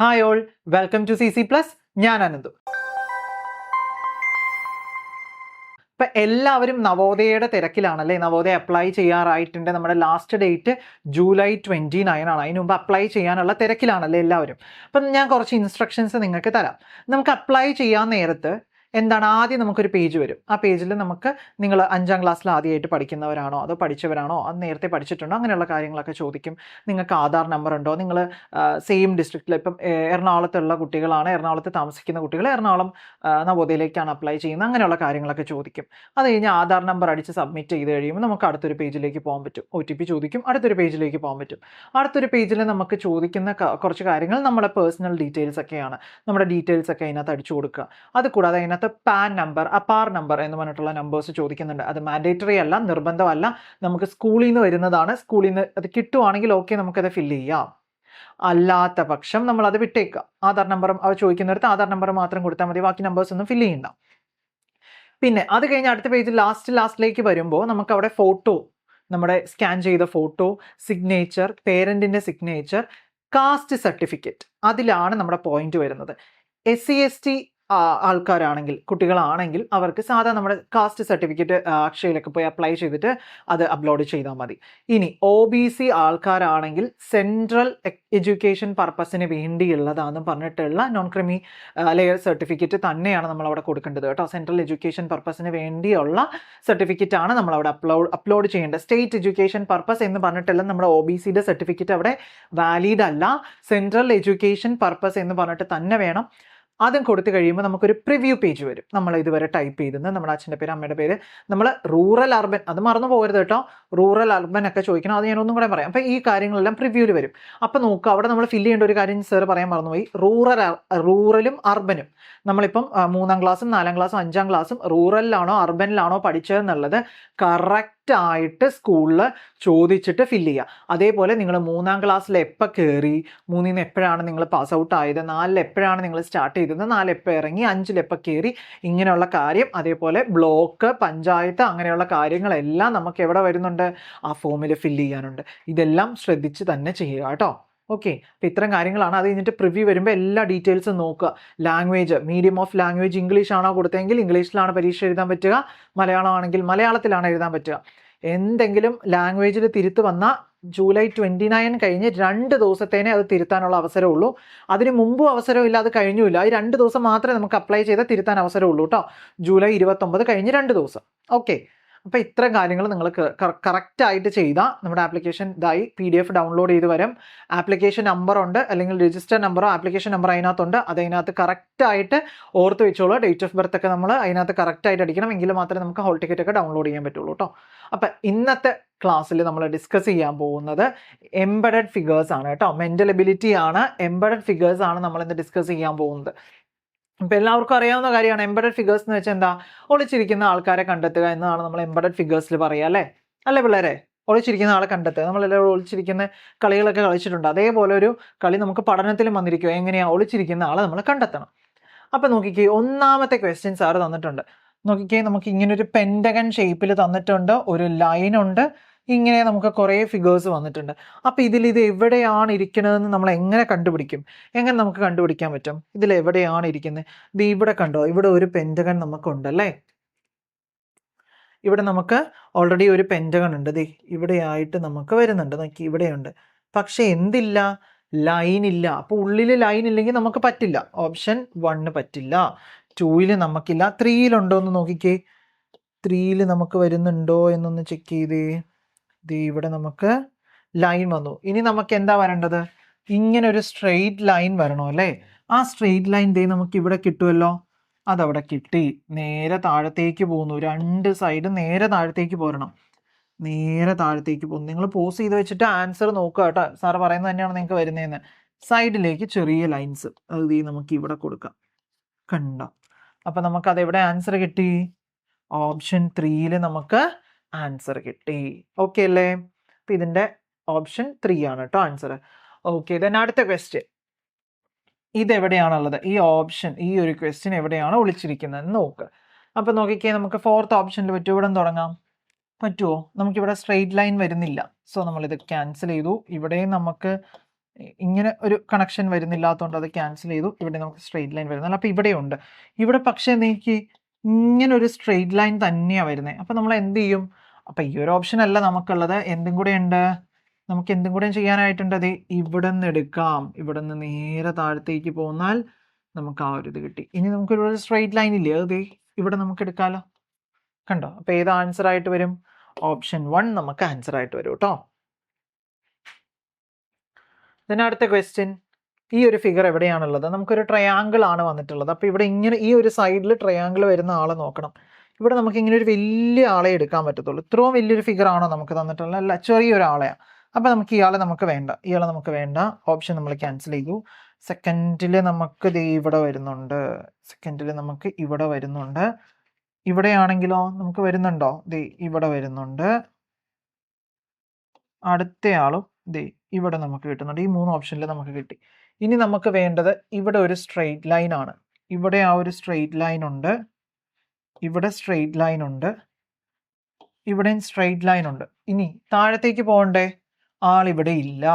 Hi all, welcome to CC plus. ഞാൻ അനന്തു. ഇപ്പം എല്ലാവരും നവോദയയുടെ തിരക്കിലാണല്ലേ. നവോദയ അപ്ലൈ ചെയ്യാറായിട്ടുണ്ട്. നമ്മുടെ ലാസ്റ്റ് ഡേറ്റ് ജൂലൈ 29 ആണ്. അതിന് മുമ്പ് അപ്ലൈ ചെയ്യാനുള്ള തിരക്കിലാണല്ലേ എല്ലാവരും. അപ്പം ഞാൻ കുറച്ച് ഇൻസ്ട്രക്ഷൻസ് നിങ്ങൾക്ക് തരാം. നമുക്ക് അപ്ലൈ ചെയ്യാൻ നേരത്ത് എന്താണ്, ആദ്യം നമുക്കൊരു പേജ് വരും. ആ പേജിൽ നമുക്ക് നിങ്ങൾ 5ാം ക്ലാസ്സിൽ ആദ്യമായിട്ട് പഠിക്കുന്നവരാണോ അതോ പഠിച്ചവരാണോ, അത് നേരത്തെ പഠിച്ചിട്ടുണ്ടോ, അങ്ങനെയുള്ള കാര്യങ്ങളൊക്കെ ചോദിക്കും. നിങ്ങൾക്ക് ആധാർ നമ്പർ ഉണ്ടോ, നിങ്ങൾ സെയിം ഡിസ്ട്രിക്റ്റിൽ, ഇപ്പം എറണാകുളത്തുള്ള കുട്ടികളാണ്, എറണാകുളത്ത് താമസിക്കുന്ന കുട്ടികൾ എറണാകുളം നവോദയയിലേക്കാണ് അപ്ലൈ ചെയ്യുന്നത്, അങ്ങനെയുള്ള കാര്യങ്ങളൊക്കെ ചോദിക്കും. അത് കഴിഞ്ഞ് ആധാർ നമ്പർ അടിച്ച് സബ്മിറ്റ് ചെയ്ത് കഴിയുമ്പോൾ നമുക്ക് അടുത്തൊരു പേജിലേക്ക് പോകാൻ പറ്റും. OTP ചോദിക്കും, അടുത്തൊരു പേജിലേക്ക് പോകാൻ പറ്റും. അടുത്തൊരു പേജിൽ നമുക്ക് ചോദിക്കുന്ന കുറച്ച് കാര്യങ്ങൾ നമ്മുടെ പേഴ്സണൽ ഡീറ്റെയിൽസ് ഒക്കെയാണ്. നമ്മുടെ ഡീറ്റെയിൽസ് ഒക്കെ അതിനകത്ത് അടിച്ചു കൊടുക്കുക. അതുകൂടാതെ അതിനകത്ത് പാൻ നമ്പർ, അപ്പാർ നമ്പർ എന്ന് പറഞ്ഞിട്ടുള്ള നമ്പേഴ്സ് ചോദിക്കുന്നുണ്ട്. അത് മാൻഡേറ്ററി അല്ല, നിർബന്ധമല്ല, നമുക്ക് സ്കൂളിൽ നിന്ന് വരുന്നതാണ്. സ്കൂളിൽ നിന്ന് അത് കിട്ടുവാണെങ്കിൽ ഓക്കെ, നമുക്കത് ഫില്ല് ചെയ്യാം. അല്ലാത്ത പക്ഷം നമ്മൾ അത് വിട്ടേക്കുക. ആധാർ നമ്പറും അവർ ചോദിക്കുന്നിടത്ത് ആധാർ നമ്പർ മാത്രം കൊടുത്താൽ മതി, ബാക്കി നമ്പേഴ്സ് ഒന്നും ഫില്ല് ചെയ്യണ്ട. പിന്നെ അത് കഴിഞ്ഞ് അടുത്ത പേജിൽ ലാസ്റ്റിലേക്ക് വരുമ്പോൾ നമുക്ക് അവിടെ ഫോട്ടോ, നമ്മുടെ സ്കാൻ ചെയ്ത ഫോട്ടോ, സിഗ്നേച്ചർ, പേരൻറ്റിൻ്റെ സിഗ്നേച്ചർ, കാസ്റ്റ് സർട്ടിഫിക്കറ്റ്, അതിലാണ് നമ്മുടെ പോയിന്റ് വരുന്നത്. SC ST ആൾക്കാരാണെങ്കിൽ, കുട്ടികളാണെങ്കിൽ അവർക്ക് സാധാരണ നമ്മുടെ കാസ്റ്റ് സർട്ടിഫിക്കറ്റ് അക്ഷയയിലൊക്കെ പോയി അപ്ലൈ ചെയ്തിട്ട് അത് അപ്ലോഡ് ചെയ്താൽ മതി. ഇനി OBC ആൾക്കാരാണെങ്കിൽ സെൻട്രൽ എഡ്യൂക്കേഷൻ പർപ്പസിന് വേണ്ടിയുള്ളതാണെന്ന് പറഞ്ഞിട്ടുള്ള നോൺ ക്രിമി ലെയർ സർട്ടിഫിക്കറ്റ് തന്നെയാണ് നമ്മളവിടെ കൊടുക്കേണ്ടത് കേട്ടോ. സെൻട്രൽ എഡ്യൂക്കേഷൻ പർപ്പസിന് വേണ്ടിയുള്ള സർട്ടിഫിക്കറ്റ് ആണ് നമ്മളവിടെ അപ്ലോഡ് ചെയ്യേണ്ടത്. സ്റ്റേറ്റ് എഡ്യൂക്കേഷൻ പർപ്പസ് എന്ന് പറഞ്ഞിട്ടുള്ള നമ്മുടെ OBCയുടെ സർട്ടിഫിക്കറ്റ് അവിടെ വാലിഡ് അല്ല. സെൻട്രൽ എഡ്യൂക്കേഷൻ പർപ്പസ് എന്ന് പറഞ്ഞിട്ട് തന്നെ വേണം. അതും കൊടുത്തു കഴിയുമ്പോൾ നമുക്കൊരു പ്രിവ്യൂ പേജ് വരും. നമ്മൾ ഇതുവരെ ടൈപ്പ് ചെയ്തെന്ന് നമ്മുടെ അച്ഛൻ്റെ പേര്, അമ്മയുടെ പേര്, നമ്മൾ റൂറൽ അർബൻ, അത് മറന്നു പോകരുത് കേട്ടോ. റൂറൽ അർബൻ ഒക്കെ ചോദിക്കണം, അത് ഞാനൊന്നും കൂടെ പറയാം. അപ്പോൾ ഈ കാര്യങ്ങളെല്ലാം പ്രിവ്യൂവിൽ വരും. അപ്പോൾ നോക്കുക, അവിടെ നമ്മൾ ഫില്ല് ചെയ്യേണ്ട ഒരു കാര്യം സാർ പറയാൻ മറന്നുപോയി. റൂറലും അർബനും, നമ്മളിപ്പം 3ാം ക്ലാസ്സും 4ാം ക്ലാസ്സും 5ാം ക്ലാസ്സും റൂറലിലാണോ അർബനിലാണോ പഠിച്ചതെന്നുള്ളത് കറക്റ്റായിട്ട് സ്കൂളിൽ ചോദിച്ചിട്ട് ഫില്ല് ചെയ്യുക. അതേപോലെ നിങ്ങൾ 3ാം ക്ലാസ്സിൽ എപ്പോൾ കയറി, 3ൽ നിന്ന് എപ്പോഴാണ് നിങ്ങൾ പാസ് ഔട്ട് ആയത്, 4ൽ എപ്പോഴാണ് നിങ്ങൾ സ്റ്റാർട്ട് ചെയ്തത്, 4 എപ്പോൾ ഇറങ്ങി, 5ൽ എപ്പോൾ കയറി, ഇങ്ങനെയുള്ള കാര്യം. അതേപോലെ ബ്ലോക്ക്, പഞ്ചായത്ത്, അങ്ങനെയുള്ള കാര്യങ്ങളെല്ലാം നമുക്ക് എവിടെ വരുന്നുണ്ട്, ആ ഫോമിൽ ഫില്ല് ചെയ്യാനുണ്ട്. ഇതെല്ലാം ശ്രദ്ധിച്ച് തന്നെ ചെയ്യുക കേട്ടോ. ഓക്കെ, അപ്പോൾ ഇത്തരം കാര്യങ്ങളാണ്. അത് കഴിഞ്ഞിട്ട് പ്രിവ്യൂ വരുമ്പോൾ എല്ലാ ഡീറ്റെയിൽസും നോക്കുക. Language, medium of language English ആണോ കൊടുത്തെങ്കിൽ ഇംഗ്ലീഷിലാണ് പരീക്ഷ എഴുതാൻ പറ്റുക, മലയാളം ആണെങ്കിൽ മലയാളത്തിലാണ് എഴുതാൻ പറ്റുക. എന്തെങ്കിലും ലാംഗ്വേജിൽ തിരുത്ത് വന്നാൽ ജൂലൈ 29 കഴിഞ്ഞ് 2 ദിവസത്തേനെ അത് തിരുത്താനുള്ള അവസരമുള്ളൂ. അതിന് മുമ്പും അവസരമില്ല, അത് കഴിഞ്ഞുമില്ല. ഈ 2 ദിവസം മാത്രമേ നമുക്ക് അപ്ലൈ ചെയ്താൽ തിരുത്താൻ അവസരമുള്ളൂ കേട്ടോ. ജൂലൈ 29 കഴിഞ്ഞ് 2 ദിവസം. ഓക്കെ, അപ്പോൾ ഇത്തരം കാര്യങ്ങൾ നിങ്ങൾ കറക്റ്റായിട്ട് ചെയ്താൽ നമ്മുടെ ആപ്ലിക്കേഷൻ ഇതായി PDF ഡൗൺലോഡ് ചെയ്ത് വരും. ആപ്ലിക്കേഷൻ നമ്പർ ഉണ്ട്, അല്ലെങ്കിൽ രജിസ്റ്റർ നമ്പറോ ആപ്ലിക്കേഷൻ നമ്പർ അതിനകത്തുണ്ട്. അതിനകത്ത് കറക്റ്റായിട്ട് ഓർത്ത് വെച്ചോളൂ. ഡേറ്റ് ഓഫ് ബർത്ത് ഒക്കെ നമ്മൾ അതിനകത്ത് കറക്റ്റായിട്ട് അടിക്കണം, എങ്കിൽ മാത്രമേ നമുക്ക് ഹോൾ ടിക്കറ്റ് ഒക്കെ ഡൗൺലോഡ് ചെയ്യാൻ പറ്റുള്ളൂ കേട്ടോ. അപ്പം ഇന്നത്തെ ക്ലാസ്സിൽ നമ്മൾ ഡിസ്കസ് ചെയ്യാൻ പോകുന്നത് എംബഡഡ് ഫിഗേഴ്സ് ആണ് കേട്ടോ. മെൻ്റൽ എബിലിറ്റി ആണ്, എംബഡഡ് ഫിഗേഴ്സ് ആണ് നമ്മൾ ഇന്ന് ഡിസ്കസ് ചെയ്യാൻ പോകുന്നത്. ഇപ്പം എല്ലാവർക്കും അറിയാവുന്ന കാര്യമാണ് എംബഡഡ് ഫിഗേഴ്സ് എന്ന് വെച്ചാൽ എന്താ, ഒളിച്ചിരിക്കുന്ന ആൾക്കാരെ കണ്ടെത്തുക എന്നതാണ് നമ്മൾ എംബഡഡ് ഫിഗേഴ്സിൽ പറയുക, അല്ലേ പിള്ളേരെ? ഒളിച്ചിരിക്കുന്ന ആളെ കണ്ടെത്തുക. നമ്മളെല്ലാവരും ഒളിച്ചിരിക്കുന്ന കളികളൊക്കെ കളിച്ചിട്ടുണ്ട്. അതേപോലെ ഒരു കളി നമുക്ക് പഠനത്തിലും വന്നിരിക്കുക. എങ്ങനെയാണ് ഒളിച്ചിരിക്കുന്ന ആളെ നമ്മൾ കണ്ടെത്തണം. അപ്പം നോക്കിക്കേ, ഒന്നാമത്തെ ക്വസ്റ്റ്യൻ സാറ് തന്നിട്ടുണ്ട്. നോക്കിക്കേ, നമുക്ക് ഇങ്ങനൊരു പെൻറ്റഗൺ ഷേപ്പിൽ തന്നിട്ടുണ്ട്, ഒരു ലൈനുണ്ട്, ഇങ്ങനെ നമുക്ക് കുറേ ഫിഗേഴ്സ് വന്നിട്ടുണ്ട്. അപ്പോൾ ഇത് എവിടെയാണ് ഇരിക്കുന്നതെന്ന് നമ്മൾ എങ്ങനെ കണ്ടുപിടിക്കും? എങ്ങനെ നമുക്ക് കണ്ടുപിടിക്കാൻ പറ്റും ഇതിൽ എവിടെയാണ് ഇരിക്കുന്നത്? ഇത് ഇവിടെ കണ്ടോ, ഇവിടെ ഒരു പെൻറ്റഗൺ നമുക്കുണ്ടല്ലേ. ഇവിടെ നമുക്ക് ഓൾറെഡി ഒരു പെൻറ്റഗൺ ഉണ്ട്. ദേ ഇവിടെയായിട്ട് നമുക്ക് വരുന്നുണ്ട്, നോക്കി ഇവിടെയുണ്ട്. പക്ഷേ എന്തില്ല, ലൈൻ ഇല്ല. അപ്പോൾ ഉള്ളിൽ ലൈൻ ഇല്ലെങ്കിൽ നമുക്ക് പറ്റില്ല. ഓപ്ഷൻ 1 പറ്റില്ല, 2ൽ നമുക്കില്ല. 3ലുണ്ടോ എന്ന് നോക്കിക്കേ, 3ൽ നമുക്ക് വരുന്നുണ്ടോ എന്നൊന്ന് ചെക്ക് ചെയ്തേ. ഇവിടെ നമുക്ക് ലൈൻ വന്നു. ഇനി നമുക്ക് എന്താ വരേണ്ടത്, ഇങ്ങനെ ഒരു സ്ട്രെയിറ്റ് ലൈൻ വരണോ അല്ലേ. ആ സ്ട്രെയിറ്റ് ലൈൻ നമുക്ക് ഇവിടെ കിട്ടുമല്ലോ, അതവിടെ കിട്ടി. നേരെ താഴത്തേക്ക് പോകുന്നു, 2 സൈഡ് നേരെ താഴത്തേക്ക് പോരണം, നേരെ താഴത്തേക്ക് പോകുന്നു. നിങ്ങൾ പോസ് ചെയ്ത് വെച്ചിട്ട് ആൻസർ നോക്കുക കേട്ടോ. സാറ് പറയുന്നത് തന്നെയാണ് നിങ്ങൾക്ക് വരുന്നതെന്ന്. സൈഡിലേക്ക് ചെറിയ ലൈൻസ് അത് നമുക്ക് ഇവിടെ കൊടുക്കാം, കണ്ട. അപ്പം നമുക്കത് എവിടെ ആൻസർ കിട്ടി, ഓപ്ഷൻ 3ൽ നമുക്ക് ആൻസർ കിട്ടി. ഓക്കെ അല്ലേ? അപ്പം ഇതിൻ്റെ ഓപ്ഷൻ 3 ആണ് കേട്ടോ ആൻസർ. ഓക്കെ, ദെൻ അടുത്ത ക്വസ്റ്റ്യൻ, ഇതെവിടെയാണുള്ളത്, ഈ ഓപ്ഷൻ, ഈ ഒരു ക്വസ്റ്റ്യൻ എവിടെയാണ് ഒളിച്ചിരിക്കുന്നത് നോക്കുക. അപ്പം നോക്കിക്കേ, നമുക്ക് 4th ഓപ്ഷനിൽ പറ്റുമോ? ഇവിടെ തുടങ്ങാം, പറ്റുമോ? നമുക്കിവിടെ സ്ട്രെയിറ്റ് ലൈൻ വരുന്നില്ല, സോ നമ്മളിത് ക്യാൻസൽ ചെയ്തു. ഇവിടെയും നമുക്ക് ഇങ്ങനെ ഒരു കണക്ഷൻ വരുന്നില്ലാത്തതുകൊണ്ട് അത് ക്യാൻസൽ ചെയ്തു. ഇവിടെ നമുക്ക് സ്ട്രെയിറ്റ് ലൈൻ വരുന്നില്ല. അപ്പോൾ ഇവിടെയുണ്ട്. ഇവിടെ പക്ഷേ എനിക്ക് ഇങ്ങനെ ഒരു സ്ട്രെയിറ്റ് ലൈൻ തന്നെയാണ് വരുന്നത്. അപ്പോൾ നമ്മൾ എന്ത് ചെയ്യും? അപ്പോൾ ഈ ഒരു ഓപ്ഷൻ അല്ല നമുക്കുള്ളത്. എന്തും കൂടെ ഉണ്ട്, നമുക്ക് എന്തും കൂടെ ചെയ്യാനായിട്ടുണ്ട്. അത് ഇവിടെ നിന്ന് എടുക്കാം. ഇവിടെ നിന്ന് നേരെ താഴത്തേക്ക് പോന്നാൽ നമുക്ക് ആ ഒരു ഇത് കിട്ടി. ഇനി നമുക്കൊരു സ്ട്രെയിറ്റ് ലൈൻ ഇല്ലേ, അത് ഇവിടെ നമുക്ക് എടുക്കാമല്ലോ. കണ്ടോ? അപ്പോൾ ഏത് ആൻസർ ആയിട്ട് വരും? ഓപ്ഷൻ 1 നമുക്ക് ആൻസർ ആയിട്ട് വരും കേട്ടോ. then അടുത്ത ക്വസ്റ്റ്യൻ, ഈ ഒരു ഫിഗർ എവിടെയാണുള്ളത്? നമുക്കൊരു ട്രയാങ്കിൾ ആണ് വന്നിട്ടുള്ളത്. അപ്പോൾ ഇവിടെ ഇങ്ങനെ ഈ ഒരു സൈഡിൽ ട്രയാങ്കിൾ വരുന്ന ആളെ നോക്കണം. ഇവിടെ നമുക്ക് ഇങ്ങനെ ഒരു വലിയ ആളെ എടുക്കാൻ പറ്റത്തുള്ളൂ. ഇത്രയും വലിയൊരു ഫിഗർ ആണോ നമുക്ക് തന്നിട്ടുള്ളത്? അല്ല, ചെറിയൊരാളെയാണ്. അപ്പോൾ നമുക്ക് ഇയാളെ നമുക്ക് വേണ്ട. ഓപ്ഷൻ നമ്മൾ ക്യാൻസൽ ചെയ്തു. സെക്കൻഡിൽ നമുക്ക് ഇവിടെ വരുന്നുണ്ട്. ഇവിടെയാണെങ്കിലോ നമുക്ക് വരുന്നുണ്ടോ? ഇവിടെ വരുന്നുണ്ട്. അടുത്തയാളും ഇവിടെ നമുക്ക് കിട്ടുന്നുണ്ട്. ഈ 3 ഓപ്ഷനിൽ നമുക്ക് കിട്ടി. ഇനി നമുക്ക് വേണ്ടത് ഇവിടെ ഒരു സ്ട്രെയിറ്റ് ലൈൻ ആണ്. ഇവിടെ ആ ഒരു സ്ട്രെയിറ്റ് ലൈൻ ഉണ്ട്. ഇവിടെ സ്ട്രെയിറ്റ് ലൈൻ ഉണ്ട്. ഇവിടെയും സ്ട്രെയിറ്റ് ലൈൻ ഉണ്ട്. ഇനി താഴത്തേക്ക് പോകണ്ടേ? ആളിവിടെ ഇല്ല.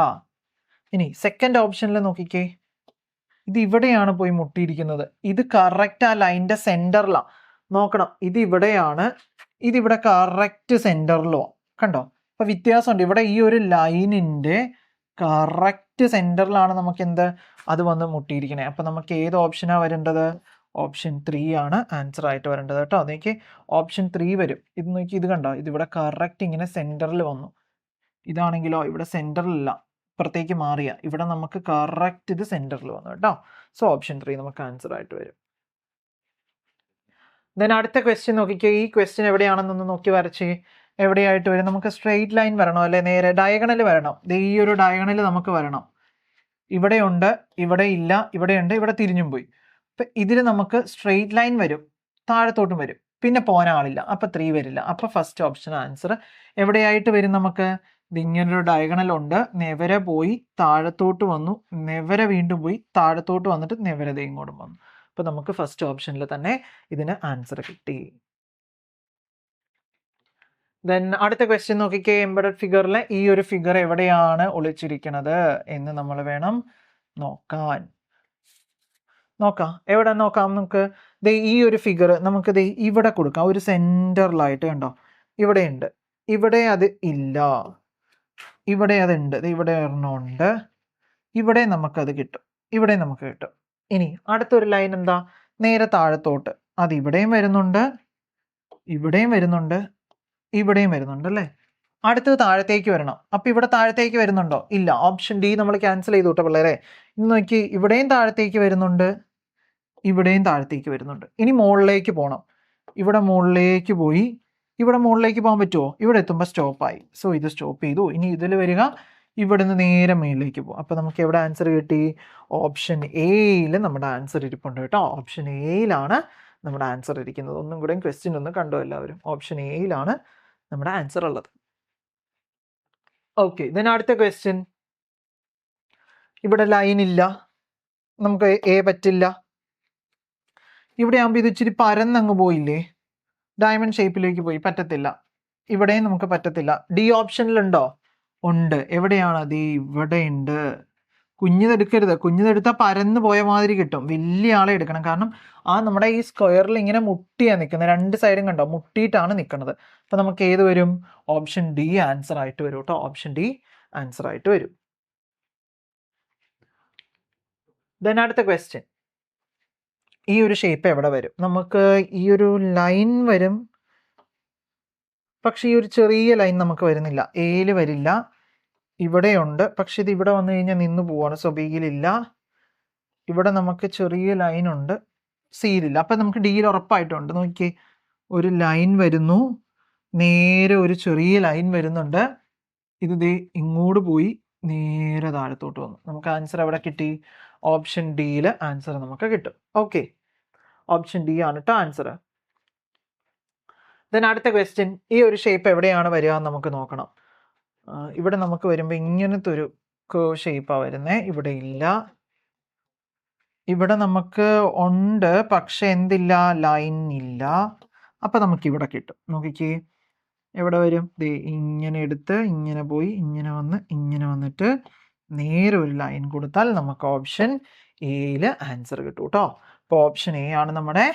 ഇനി സെക്കൻഡ് ഓപ്ഷനിൽ നോക്കിക്കേ, ഇത് ഇവിടെയാണ് പോയി മുട്ടിയിരിക്കുന്നത്. ഇത് കറക്റ്റ് ആ ലൈനിന്റെ സെന്ററിലാണ്. നോക്കണം, ഇത് ഇവിടെയാണ്, ഇതിവിടെ കറക്റ്റ് സെന്ററിലോ. കണ്ടോ? അപ്പൊ വ്യത്യാസമുണ്ട്. ഇവിടെ ഈ ഒരു ലൈനിന്റെ കറക്റ്റ് സെന്ററിലാണ് നമുക്ക് അത് വന്ന് മുട്ടിയിരിക്കണേ. അപ്പൊ നമുക്ക് ഏത് ഓപ്ഷനാണ് വരേണ്ടത്? ഓപ്ഷൻ 3 ആണ് ആൻസർ ആയിട്ട് വരേണ്ടത് കേട്ടോ. അതെനിക്ക് ഓപ്ഷൻ 3 വരും. ഇത് നോക്കി, ഇത് കണ്ടോ? ഇതിവിടെ കറക്റ്റ് ഇങ്ങനെ സെന്ററിൽ വന്നു. ഇതാണെങ്കിലോ ഇവിടെ സെന്ററിലില്ല, ഇപ്പുറത്തേക്ക് മാറിയ. ഇവിടെ നമുക്ക് കറക്റ്റ് ഇത് സെന്ററിൽ വന്നു കേട്ടോ. സോ ഓപ്ഷൻ 3 നമുക്ക് ആൻസർ ആയിട്ട് വരും. ദെൻ അടുത്ത ക്വസ്റ്റ്യൻ നോക്കിക്കേ. ഈ ക്വസ്റ്റ്യൻ എവിടെയാണെന്നൊന്ന് നോക്കി വരച്ചേ. എവിടെയായിട്ട് വരും? നമുക്ക് സ്ട്രെയിറ്റ് ലൈൻ വരണോ, അല്ലെ നേരെ ഡയഗണൽ വരണം? ഈ ഒരു ഡയഗണൽ നമുക്ക് വരണം. ഇവിടെയുണ്ട്, ഇവിടെ ഇല്ല, ഇവിടെയുണ്ട്, ഇവിടെ തിരിഞ്ഞും പോയി. അപ്പം ഇതിൽ നമുക്ക് സ്ട്രെയിറ്റ് ലൈൻ വരും, താഴത്തോട്ടും വരും, പിന്നെ പോകാൻ ആളില്ല. അപ്പം 3 വരില്ല. അപ്പം ഫസ്റ്റ് ഓപ്ഷൻ ആൻസർ എവിടെയായിട്ട് വരും? നമുക്ക് ഇങ്ങനൊരു ഡയഗണൽ ഉണ്ട്, നെവര പോയി താഴത്തോട്ട് വന്നു, നെവര വീണ്ടും പോയി താഴത്തോട്ട് വന്നിട്ട് നെവര ഇങ്ങോട്ടും വന്നു. അപ്പം നമുക്ക് ഫസ്റ്റ് ഓപ്ഷനിൽ തന്നെ ഇതിന് ആൻസർ കിട്ടി. ദെൻ അടുത്ത ക്വസ്റ്റ്യൻ നോക്കിക്കേ. എംബഡഡ് ഫിഗറിലെ ഈ ഒരു ഫിഗർ എവിടെയാണ് ഒളിച്ചിരിക്കുന്നത് എന്ന് നമ്മൾ വേണം നോക്കാം. എവിടെ നോക്കാം നമുക്ക്? ഈ ഒരു ഫിഗർ നമുക്ക് ഇവിടെ കൊടുക്കാം. ഒരു സെന്ററിലായിട്ട് കണ്ടോ? ഇവിടെയുണ്ട്, ഇവിടെ അത് ഇല്ല, ഇവിടെ അതുണ്ട്, ഇവിടെ ഒരെണ്ണമുണ്ട്, ഇവിടെ നമുക്കത് കിട്ടും, ഇവിടെ നമുക്ക് കിട്ടും. ഇനി അടുത്തൊരു ലൈൻ എന്താ? നേരെ താഴത്തോട്ട്. അത് ഇവിടെയും വരുന്നുണ്ട്, ഇവിടെയും വരുന്നുണ്ട്, ഇവിടെയും വരുന്നുണ്ട് അല്ലേ? അടുത്തത് താഴത്തേക്ക് വരണം. അപ്പം ഇവിടെ താഴത്തേക്ക് വരുന്നുണ്ടോ? ഇല്ല. ഓപ്ഷൻ ഡി നമ്മൾ ക്യാൻസൽ ചെയ്തു കേട്ടോ പിള്ളേരെ. ഇന്ന് നോക്കി, ഇവിടെയും താഴത്തേക്ക് വരുന്നുണ്ട്, ഇവിടെയും താഴത്തേക്ക് വരുന്നുണ്ട്. ഇനി മുകളിലേക്ക് പോകണം. ഇവിടെ മുകളിലേക്ക് പോയി, ഇവിടെ മുകളിലേക്ക് പോകാൻ പറ്റുമോ? ഇവിടെ എത്തുമ്പോൾ സ്റ്റോപ്പായി. സോ ഇത് സ്റ്റോപ്പ് ചെയ്തു. ഇനി ഇതിൽ വരിക, ഇവിടെ നിന്ന് നേരെ മുകളിലേക്ക് പോകും. അപ്പോൾ നമുക്ക് എവിടെ ആൻസർ കിട്ടി? ഓപ്ഷൻ എയിൽ നമ്മുടെ ആൻസർ ഇരിപ്പുണ്ട് കേട്ടോ. ഓപ്ഷൻ എയിലാണ് നമ്മുടെ ആൻസർ ഇരിക്കുന്നത്. ഒന്നും കൂടെ ക്വസ്റ്റ്യൻ ഒന്ന് കണ്ടോ എല്ലാവരും? ഓപ്ഷൻ എയിലാണ് നമ്മുടെ ആൻസർ ഉള്ളത്. ഓക്കെ, ദെൻ അടുത്ത ക്വസ്റ്റ്യൻ. ഇവിടെ ലൈൻ ഇല്ല, നമുക്ക് എ പറ്റില്ല. ഇവിടെ ആകുമ്പോൾ ഇത് ഇച്ചിരി പരന്നങ്ങ് പോയില്ലേ, ഡയമണ്ട് ഷേപ്പിലേക്ക് പോയി, പറ്റത്തില്ല. ഇവിടെയും നമുക്ക് പറ്റത്തില്ല. ഡി ഓപ്ഷനിലുണ്ടോ? ഉണ്ട്. എവിടെയാണ്? അത് ഇവിടെ ഉണ്ട്. കുഞ്ഞിതെടുക്കരുത്. കുഞ്ഞിതെടുത്താൽ പരന്ന് പോയ മാതിരി കിട്ടും. വലിയ ആളെ എടുക്കണം. കാരണം ആ നമ്മുടെ ഈ സ്ക്വയറിൽ ഇങ്ങനെ മുട്ടിയാണ് നിൽക്കുന്നത്. 2 സൈഡും കണ്ടോ, മുട്ടിയിട്ടാണ് നിൽക്കുന്നത്. അപ്പം നമുക്ക് ഏത് വരും? ഓപ്ഷൻ ഡി ആൻസർ ആയിട്ട് വരും കേട്ടോ. ഓപ്ഷൻ ഡി ആൻസർ ആയിട്ട് വരും. ദെൻ അടുത്ത ക്വസ്റ്റ്യൻ. ഈ ഒരു ഷേപ്പ് എവിടെ വരും? നമുക്ക് ഈ ഒരു ലൈൻ വരും, പക്ഷെ ഈ ഒരു ചെറിയ ലൈൻ നമുക്ക് വരുന്നില്ല. എയിൽ വരില്ല, ഇവിടെയുണ്ട്, പക്ഷെ ഇത് ഇവിടെ വന്നു കഴിഞ്ഞാൽ നിന്ന് പോവാണ്. സോ ബിയിലില്ല. ഇവിടെ നമുക്ക് ചെറിയ ലൈൻ ഉണ്ട്, സിയിലില്ല. അപ്പം നമുക്ക് ഡിയിൽ ഉറപ്പായിട്ടുണ്ട്. നോക്കിയേ, ഒരു ലൈൻ വരുന്നു, നേരെ ഒരു ചെറിയ ലൈൻ വരുന്നുണ്ട്, ഇത് ഇങ്ങോട്ട് പോയി നേരെ താഴത്തോട്ട് വന്നു. നമുക്ക് ആൻസർ എവിടെ കിട്ടി? ഓപ്ഷൻ ഡിയിൽ ആൻസർ നമുക്ക് കിട്ടും. ഓക്കെ, ഓപ്ഷൻ ഡി ആണ് കേട്ടോ ആൻസർ. ദെൻ അടുത്ത ക്വസ്റ്റ്യൻ. ഈ ഒരു ഷേപ്പ് എവിടെയാണ് വരിക എന്ന് നമുക്ക് നോക്കണം. ഇവിടെ നമുക്ക് വരുമ്പോൾ ഇങ്ങനത്തെ ഒരു കേർവ് ഷേപ്പാണ് വരുന്നത്. ഇവിടെ ഇല്ല. ഇവിടെ നമുക്ക് ഉണ്ട്, പക്ഷെ എന്തില്ല? ലൈൻ ഇല്ല. അപ്പം നമുക്ക് ഇവിടെ കിട്ടും. നോക്കിക്കേ, എവിടെ വരും? ഇങ്ങനെ എടുത്ത് ഇങ്ങനെ പോയി ഇങ്ങനെ വന്ന് ഇങ്ങനെ വന്നിട്ട് നേരെ ഒരു ലൈൻ കൊടുത്താൽ നമുക്ക് ഓപ്ഷൻ എയിൽ ആൻസർ കിട്ടും കേട്ടോ. അപ്പോൾ ഓപ്ഷൻ എ ആണ് നമ്മുടെ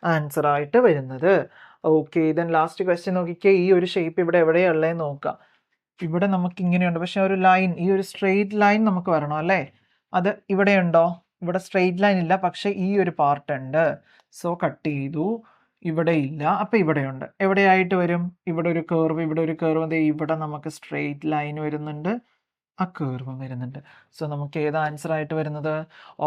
ആൻസർ ആയിട്ട് വരുന്നത്. ഓക്കെ, ദെൻ ലാസ്റ്റ് ക്വസ്റ്റ്യൻ നോക്കിക്കേ. ഈ ഒരു ഷേപ്പ് ഇവിടെ എവിടെയുള്ളതെന്ന് നോക്കാം. ഇവിടെ നമുക്ക് ഇങ്ങനെയുണ്ട്, പക്ഷെ ഒരു ലൈൻ, ഈ ഒരു സ്ട്രെയിറ്റ് ലൈൻ നമുക്ക് വരണം അല്ലേ? അത് ഇവിടെ ഉണ്ടോ? ഇവിടെ സ്ട്രെയിറ്റ് ലൈൻ ഇല്ല, പക്ഷെ ഈ ഒരു പാർട്ട് ഉണ്ട്. സോ കട്ട് ചെയ്തു. ഇവിടെ ഇല്ല, അപ്പൊ ഇവിടെയുണ്ട്. എവിടെയായിട്ട് വരും? ഇവിടെ ഒരു കേർവ്, ഇവിടെ ഒരു കേർവ്, ഇവിടെ നമുക്ക് സ്ട്രെയിറ്റ് ലൈൻ വരുന്നുണ്ട്, ആ കേർവും വരുന്നുണ്ട്. സോ നമുക്ക് ഏത് ആൻസർ ആയിട്ട് വരുന്നത്?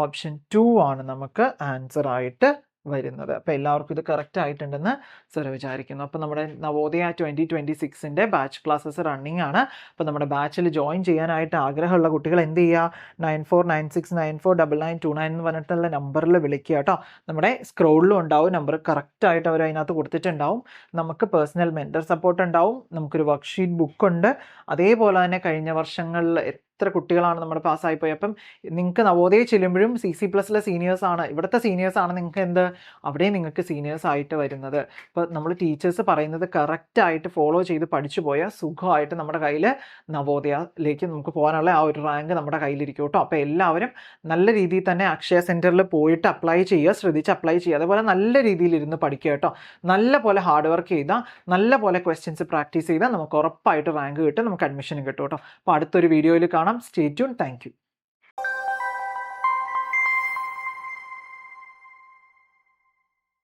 ഓപ്ഷൻ 2 ആണ് നമുക്ക് ആൻസർ ആയിട്ട് വരുന്നത്. അപ്പോൾ എല്ലാവർക്കും ഇത് കറക്റ്റ് ആയിട്ടുണ്ടെന്ന് സർ വിചാരിക്കുന്നു. അപ്പോൾ നമ്മുടെ നവോദയ 2026ൻ്റെ ബാച്ച് ക്ലാസ്സസ് റണ്ണിങ് ആണ്. അപ്പോൾ നമ്മുടെ ബാച്ചിൽ ജോയിൻ ചെയ്യാനായിട്ട് ആഗ്രഹമുള്ള കുട്ടികൾ എന്ത് ചെയ്യുക? 9496949929 എന്ന് പറഞ്ഞിട്ടുള്ള നമ്പറിൽ വിളിക്കുക കേട്ടോ. നമ്മുടെ സ്ക്രോളിലും ഉണ്ടാവും നമ്പർ, കറക്റ്റായിട്ട് അവർ അതിനകത്ത് കൊടുത്തിട്ടുണ്ടാവും. നമുക്ക് പേഴ്സണൽ മെൻറ്റർ സപ്പോർട്ട് ഉണ്ടാവും, നമുക്കൊരു വർക്ക്ഷീറ്റ് ബുക്ക് ഉണ്ട്. അതേപോലെ തന്നെ കഴിഞ്ഞ വർഷങ്ങളിൽ എത്ര കുട്ടികളാണ് നമ്മുടെ പാസ്സായിപ്പോയി. അപ്പം നിങ്ങൾക്ക് നവോദയ ചെല്ലുമ്പോഴും CC+ലെ സീനിയേഴ്സ് ആണ്, ഇവിടുത്തെ സീനിയേഴ്സ് ആണ് നിങ്ങൾക്ക് എന്ത് അവിടെ നിങ്ങൾക്ക് സീനിയേഴ്സ് ആയിട്ട് വരുന്നത്. ഇപ്പോൾ നമ്മൾ ടീച്ചേഴ്സ് പറയുന്നത് കറക്റ്റായിട്ട് ഫോളോ ചെയ്ത് പഠിച്ചു പോയാൽ സുഖമായിട്ട് നമ്മുടെ കയ്യിൽ നവോദയയിലേക്ക് നമുക്ക് പോകാനുള്ള ആ ഒരു റാങ്ക് നമ്മുടെ കയ്യിലിരിക്കും കേട്ടോ. അപ്പോൾ എല്ലാവരും നല്ല രീതിയിൽ തന്നെ അക്ഷയ സെൻറ്ററിൽ പോയിട്ട് അപ്ലൈ ചെയ്യുക, ശ്രദ്ധിച്ച് അപ്ലൈ ചെയ്യുക. അതുപോലെ നല്ല രീതിയിൽ ഇരുന്ന് പഠിക്കുക കേട്ടോ. നല്ല പോലെ ഹാർഡ് വർക്ക് ചെയ്താൽ, നല്ല പോലെ ക്വസ്റ്റ്യൻസ് പ്രാക്ടീസ് ചെയ്താൽ നമുക്ക് ഉറപ്പായിട്ട് റാങ്ക് കിട്ടും, നമുക്ക് അഡ്മിഷനും കിട്ടും കേട്ടോ. അപ്പോൾ അടുത്തൊരു വീഡിയോയിൽ കാണാം. Stay tune. Thank you.